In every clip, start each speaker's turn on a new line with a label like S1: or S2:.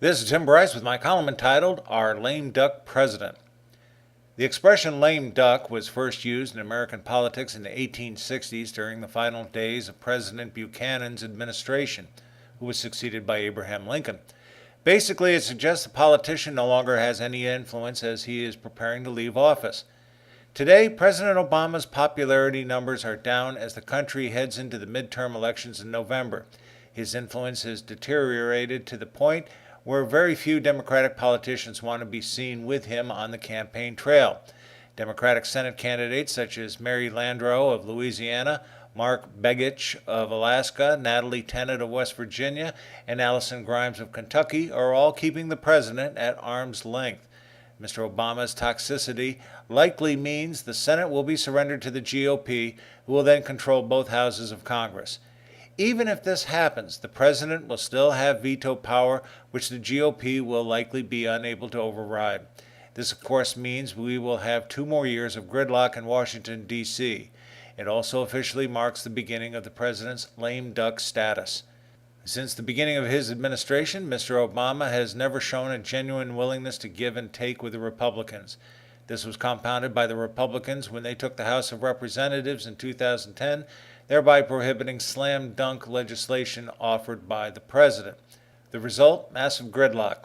S1: This is Tim Bryce with my column entitled Our Lame Duck President. The expression lame duck was first used in American politics in the 1860s during the final days of President Buchanan's administration, who was succeeded by Abraham Lincoln. Basically, it suggests the politician no longer has any influence as he is preparing to leave office. Today, President Obama's popularity numbers are down as the country heads into the midterm elections in November. His influence has deteriorated to the point where very few Democratic politicians want to be seen with him on the campaign trail. Democratic Senate candidates such as Mary Landrieu of Louisiana, Mark Begich of Alaska, Natalie Tennant of West Virginia, and Allison Grimes of Kentucky are all keeping the president at arm's length. Mr. Obama's toxicity likely means the Senate will be surrendered to the GOP, who will then control both houses of Congress. Even if this happens, the president will still have veto power, which the GOP will likely be unable to override. This, of course, means we will have 2 more years of gridlock in Washington, D.C. It also officially marks the beginning of the president's lame duck status. Since the beginning of his administration, Mr. Obama has never shown a genuine willingness to give and take with the Republicans. This was compounded by the Republicans when they took the House of Representatives in 2010, thereby prohibiting slam dunk legislation offered by the president. The result, massive gridlock.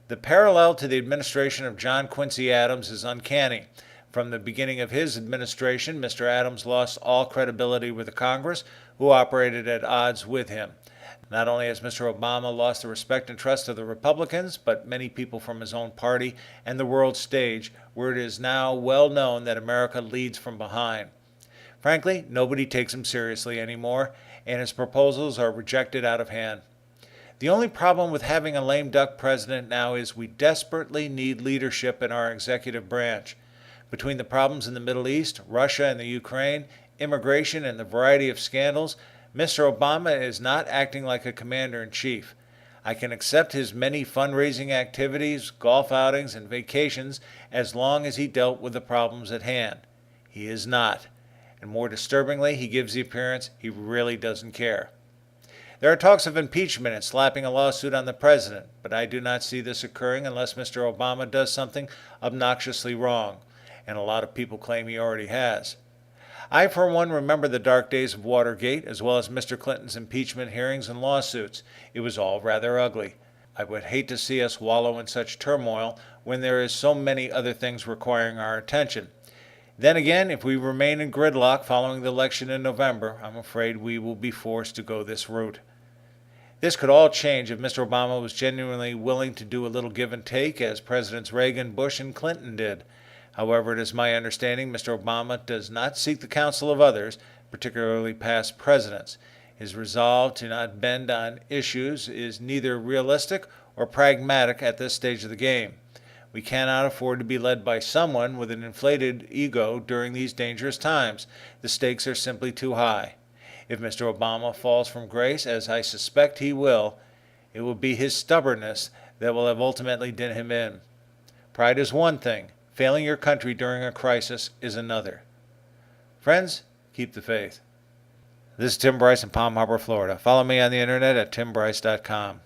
S1: The parallel to the administration of John Quincy Adams is uncanny. From the beginning of his administration, Mr. Adams lost all credibility with the Congress, who operated at odds with him. Not only has Mr. Obama lost the respect and trust of the Republicans, but many people from his own party and the world stage, where it is now well known that America leads from behind. Frankly, nobody takes him seriously anymore, and his proposals are rejected out of hand. The only problem with having a lame duck president now is we desperately need leadership in our executive branch. Between the problems in the Middle East, Russia and the Ukraine, immigration, and the variety of scandals, Mr. Obama is not acting like a commander-in-chief. I can accept his many fundraising activities, golf outings, and vacations as long as he dealt with the problems at hand. He is not. And more disturbingly, he gives the appearance he really doesn't care. There are talks of impeachment and slapping a lawsuit on the president, but I do not see this occurring unless Mr. Obama does something obnoxiously wrong, and a lot of people claim he already has. I, for one, remember the dark days of Watergate, as well as Mr. Clinton's impeachment hearings and lawsuits. It was all rather ugly. I would hate to see us wallow in such turmoil when there is so many other things requiring our attention. Then again, if we remain in gridlock following the election in November, I'm afraid we will be forced to go this route. This could all change if Mr. Obama was genuinely willing to do a little give and take, as Presidents Reagan, Bush, and Clinton did. However, it is my understanding Mr. Obama does not seek the counsel of others, particularly past presidents. His resolve to not bend on issues is neither realistic or pragmatic at this stage of the game. We cannot afford to be led by someone with an inflated ego during these dangerous times. The stakes are simply too high. If Mr. Obama falls from grace, as I suspect he will, it will be his stubbornness that will have ultimately done him in. Pride is one thing. Failing your country during a crisis is another. Friends, keep the faith. This is Tim Bryce in Palm Harbor, Florida. Follow me on the internet at timbryce.com.